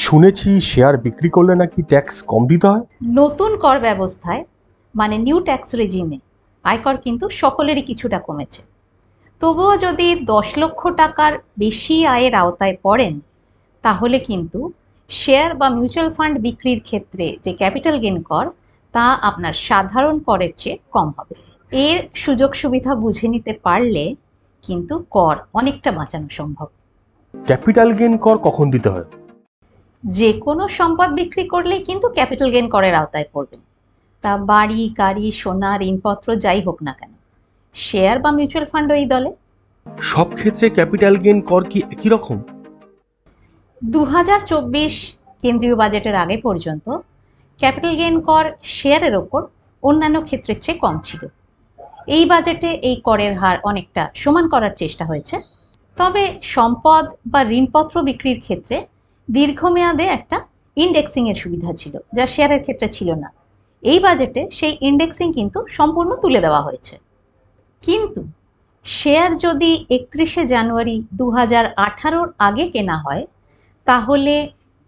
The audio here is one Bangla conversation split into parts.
শুনেছি শেয়ার বিক্রি করলে নাকি ট্যাক্স কম দিতে হয়। নতুন কর ব্যবস্থায় মানে নিউ ট্যাক্স রেজিমে আয়কর কিন্তু সকলেরই কিছুটা কমেছে। তবুও যদি 10 লক্ষ টাকার বেশি আয়ের আওতায় পড়েন তাহলে কিন্তু শেয়ার বা মিউচুয়াল ফান্ড বিক্রির ক্ষেত্রে যে ক্যাপিটাল গেইন কর তা আপনার সাধারণ করের চেয়ে কম হবে। এর সুযোগ সুবিধা বুঝে নিতে পারলে কিন্তু কর অনেকটা বাঁচানো সম্ভব। ক্যাপিটাল গেইন কর কখন দিতে হয়? যে কোনো সম্পদ বিক্রি করলেই কিন্তু ক্যাপিটাল গেইন করের আওতায় পড়বেন, তা বাড়ি, গাড়ি, সোনা, ঋণপত্র যাই হোক না কেন, শেয়ার বা মিউচুয়াল ফান্ড ওই দলে। সব ক্ষেত্রে ক্যাপিটাল গেইন কর কি একই রকম? 2024 কেন্দ্রীয় বাজেটের আগে পর্যন্ত ক্যাপিটাল গেইন কর শেয়ারের ওপর অন্যান্য ক্ষেত্রের চেয়ে কম ছিল। এই বাজেটে এই করের হার অনেকটা সমান করার চেষ্টা হয়েছে। তবে সম্পদ বা ঋণপত্র বিক্রির ক্ষেত্রে দীর্ঘমেয়াদে একটা ইন্ডেক্সিংয়ের সুবিধা ছিল, যা শেয়ারের ক্ষেত্রে ছিল না। এই বাজেটে সেই ইন্ডেক্সিং কিন্তু সম্পূর্ণ তুলে দেওয়া হয়েছে। কিন্তু শেয়ার যদি 31শে জানুয়ারি 2018-র আগে কেনা হয় তাহলে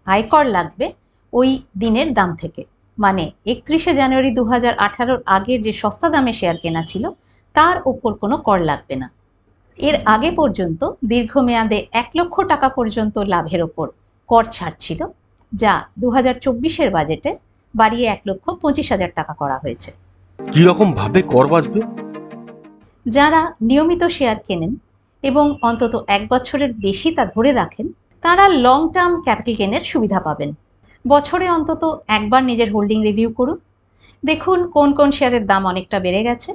আয়কর লাগবে ওই দিনের দাম থেকে, মানে 31শে জানুয়ারি 2018-র আগের যে সস্তা দামে শেয়ার কেনা ছিল তার উপর কোনো কর লাগবে না। এর আগে পর্যন্ত দীর্ঘমেয়াদে 1 লক্ষ টাকা পর্যন্ত লাভের ওপর কর ছাড় ছিল, যা 2024-এর বাজেটে বাড়িয়ে 1,25,000 টাকা করা হয়েছে। কি রকম ভাবে কর বাঁচবে? যারা নিয়মিত শেয়ার কেনেন এবং অন্তত 1 বছরের বেশি তা ধরে রাখেন তারা লং টার্ম ক্যাপিটাল গেইনের সুবিধা পাবেন। বছরে অন্তত একবার নিজের হোল্ডিং রিভিউ করুন, দেখুন কোন কোন শেয়ারের দাম অনেকটা বেড়ে গেছে,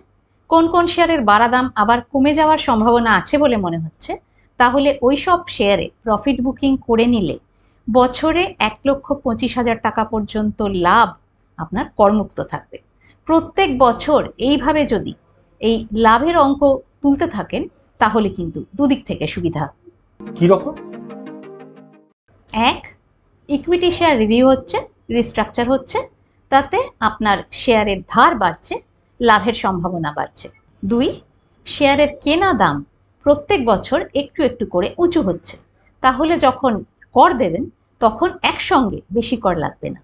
কোন কোন শেয়ারের বাড়া দাম আবার কমে যাওয়ার সম্ভাবনা আছে বলে মনে হচ্ছে। তাহলে ওই সব শেয়ারে প্রফিট বুকিং করে নিলে বছরে 1,25,000 টাকা পর্যন্ত লাভ আপনার করমুক্ত থাকবে। প্রত্যেক বছর এইভাবে যদি এই লাভের অঙ্ক তুলতে থাকেন তাহলে কিন্তু দুদিক থেকে সুবিধা। কি রকম? এক, ইকুইটি শেয়ার রিভিউ হচ্ছে, রিস্ট্রাকচার হচ্ছে, তাতে আপনার শেয়ারের ধার বাড়ছে, লাভের সম্ভাবনা বাড়ছে। 2, শেয়ারের কেনা দাম প্রত্যেক বছর একটু একটু করে উঁচু হচ্ছে, তাহলে যখন কর দেবেন তখন একসঙ্গে বেশি কর লাগবে না।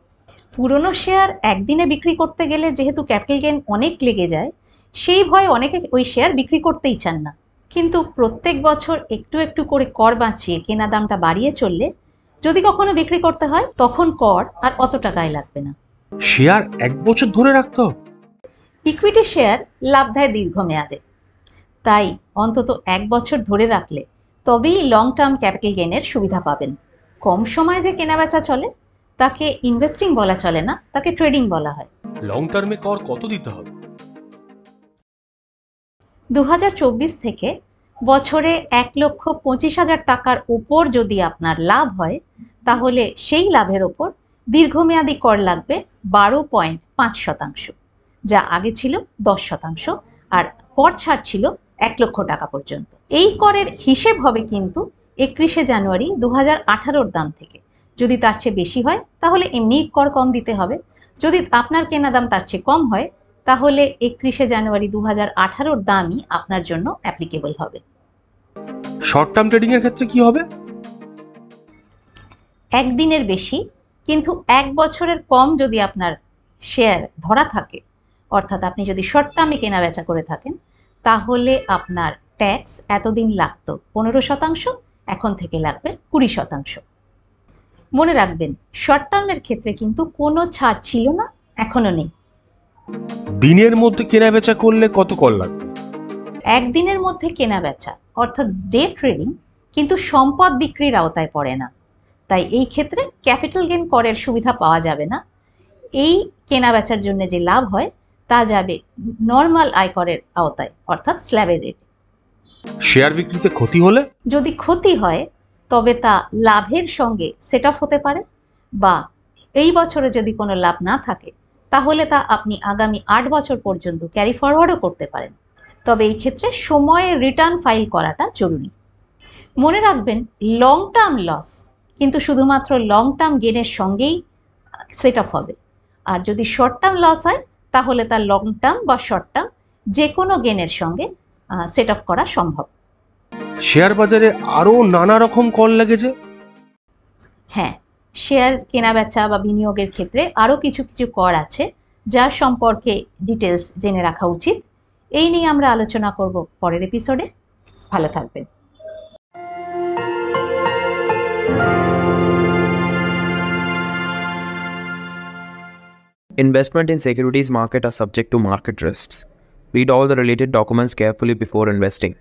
পুরনো শেয়ার একদিনে বিক্রি করতে গেলে যেহেতু ক্যাপিটাল গেইন অনেক লেগে যায়, সেই ভয়ে অনেকে ওই শেয়ার বিক্রি করতেই চান না। কিন্তু প্রত্যেক বছর একটু একটু করে কর বাঁচিয়ে কেনা দামটা বাড়িয়ে চললে যদি কখনো বিক্রি করতে হয় তখন কর আর অতটা গায়ে লাগবে না। শেয়ার 1 বছর ধরে রাখতে হবে? ইকুইটি শেয়ার লাভ দেয় দীর্ঘমেয়াদে, তাই অন্তত 1 বছর ধরে রাখলে তবেই লং টার্ম ক্যাপিটাল গেইনের সুবিধা পাবেন। কম সময় যে কেনাবেচা চলে তাকে ইনভেস্টিং বলা চলে না, তাকে ট্রেডিং বলা হয়। লং টার্মে কর কত দিতে হবে? 2024 থেকে বছরে 1,25,000 টাকার উপর যদি আপনার লাভ হয় তাহলে সেই লাভের ওপর দীর্ঘমেয়াদী কর লাগবে 12.5%, যা আগে ছিল 10%, আর কর ছাড় ছিল 1 লক্ষ টাকা পর্যন্ত। এই করের হিসেব হবে কিন্তু 31শে জানুয়ারি 2018-র দাম থেকে। যদি তার চেয়ে বেশি হয় তাহলে এমনিই কর কম দিতে হবে। যদি আপনার কেনা দাম তার চেয়ে কম হয় তাহলে 31শে জানুয়ারি 2018-র দামই আপনার জন্য অ্যাপ্লিকেবল হবে। শর্ট টার্ম ট্রেডিং এর ক্ষেত্রে কি হবে? একদিনের বেশি কিন্তু 1 বছরের কম যদি আপনার শেয়ার ধরা থাকে, অর্থাৎ আপনি যদি শর্ট টার্মে কেনা বেচা করে থাকেন, তাহলে আপনার ট্যাক্স এতদিন লাগতো 15%, এখন থেকে লাগবে 20%। মনে রাখবেন, শর্ট টার্মের ক্ষেত্রে কিন্তু কোনো ছাড় ছিল না, এখনো নেই। দিনের মধ্যে কেনা বেচা করলে কত কর লাগবে? একদিনের মধ্যে কেনা বেচা অর্থাৎ ডে ট্রেডিং কিন্তু সম্পদ বিক্রির আওতায় পড়ে না, তাই এই ক্ষেত্রে ক্যাপিটাল গেইন করের সুবিধা পাওয়া যাবে না। এই কেনা বেচার জন্য যে লাভ হয় তা যাবে নর্মাল আয়করের আওতায়, অর্থাৎ স্ল্যাবের রেট। শেয়ার বিক্রিতে ক্ষতি হলে? যদি ক্ষতি হয় তবে তা লাভের সঙ্গে সেট অফ হতে পারে, বা এই বছরে যদি কোনো লাভ না থাকে তাহলে তা আপনি আগামী 8 বছর পর্যন্ত ক্যারি ফরওয়ার্ডও করতে পারেন। তবে এই ক্ষেত্রে সময়ে রিটার্ন ফাইল করাটা জরুরি। মনে রাখবেন, লং টার্ম লস কিন্তু শুধুমাত্র লং টার্ম গেনের সঙ্গেই সেট অফ হবে, আর যদি শর্ট টার্ম লস হয় তাহলে তা লং টার্ম বা শর্ট টার্ম যে কোনো গেনের সঙ্গে সেট অফ করা সম্ভব। শেয়ার বাজারে আরো নানা রকম কর লেগেছে। হ্যাঁ, শেয়ার কেনাবেচা বা বিনিয়োগের ক্ষেত্রে আরও কিছু কিছু কর আছে যার সম্পর্কে ডিটেলস জেনে রাখা উচিত। এই নিয়ে আমরা আলোচনা করব পরের এপিসোডে। ভালো থাকবেন। Investment in securities market are subject to market risks. Read all the related documents carefully before investing.